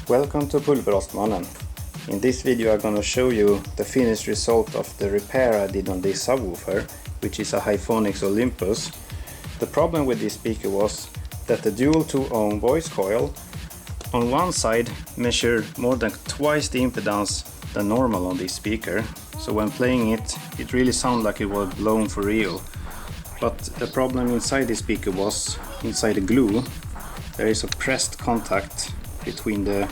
Welcome to Pulverrostmannen. In this video I'm gonna show you the finished result of the repair I did on this subwoofer, which is a Hyphonics Olympus. The problem with this speaker was that the dual 2 ohm voice coil on one side measured more than twice the impedance than normal on this speaker. So when playing it, it really sounded like it was blown for real. But the problem inside the speaker was, inside the glue, there is a pressed contact between the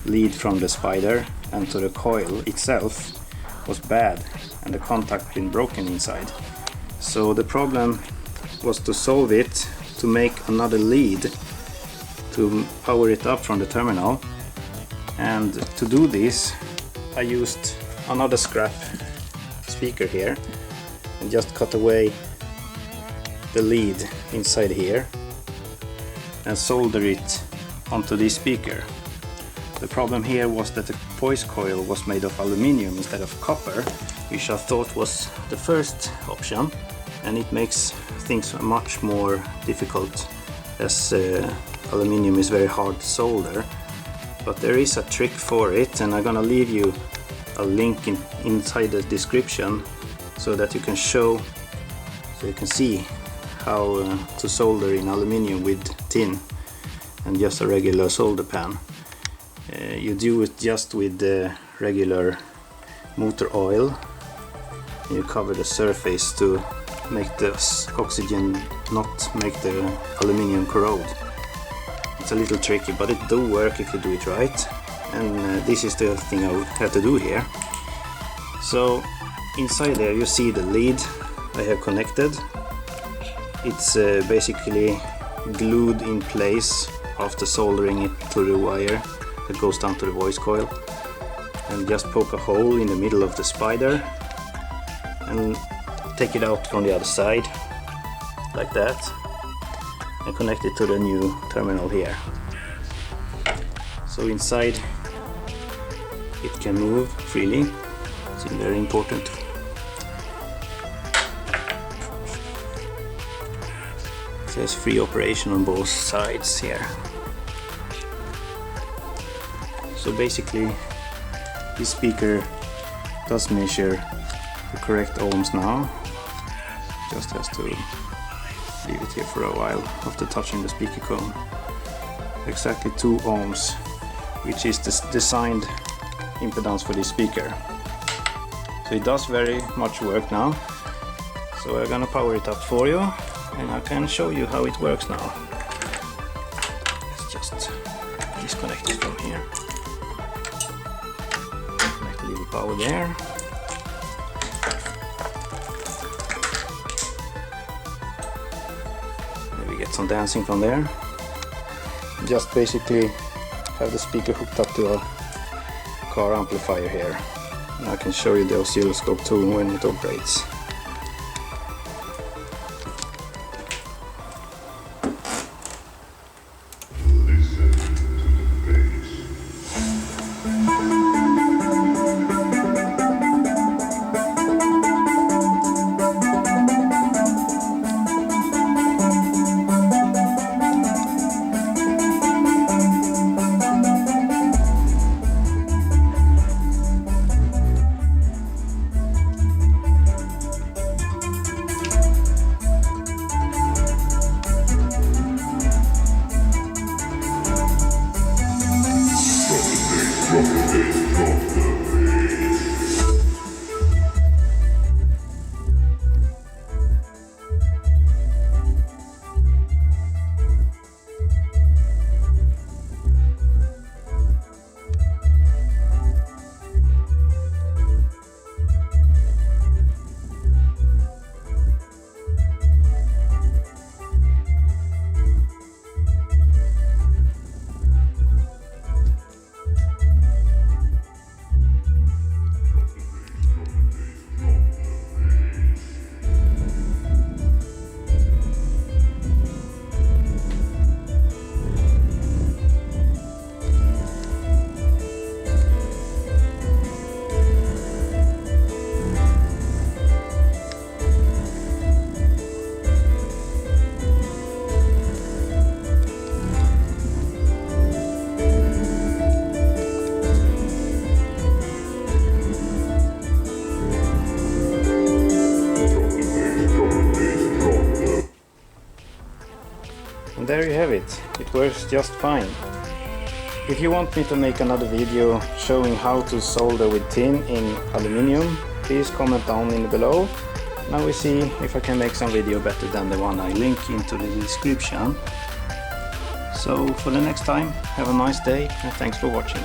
lead from the spider and to the coil itself was bad, and the contact been broken inside. So the problem was to solve it, to make another lead to power it up from the terminal. And to do this I used another scrap speaker here and just cut away the lead inside here and solder it onto this speaker. The problem here was that the voice coil was made of aluminium instead of copper, which I thought was the first option, and it makes things much more difficult as aluminium is very hard to solder. But there is a trick for it, and I'm gonna leave you a link inside the description so that you can see how to solder in aluminium with tin and just a regular solder pan. You do it just with the regular motor oil. You cover the surface to make the oxygen not make the aluminium corrode. It's a little tricky, but it do work if you do it right. And this is the thing I had to do here. So inside there you see the lead I have connected. It's basically glued in place after soldering it to the wire that goes down to the voice coil, and just poke a hole in the middle of the spider and take it out from the other side like that and connect it to the new terminal here. So inside it can move freely. It's very important. There's free operation on both sides here. So basically this speaker does measure the correct ohms now. Just has to leave it here for a while after touching the speaker cone. Exactly 2 ohms, which is the designed impedance for this speaker. So it does very much work now. So I'm gonna power it up for you, and I can show you how it works now. Let's just disconnect it from here. Connect a little power there. Maybe get some dancing from there. Just basically have the speaker hooked up to a car amplifier here. And I can show you the oscilloscope too when it operates. And there you have it. It works just fine. If you want me to make another video showing how to solder with tin in aluminium, please comment down in below. Now we see if I can make some video better than the one I link into the description. So for the next time, have a nice day and thanks for watching.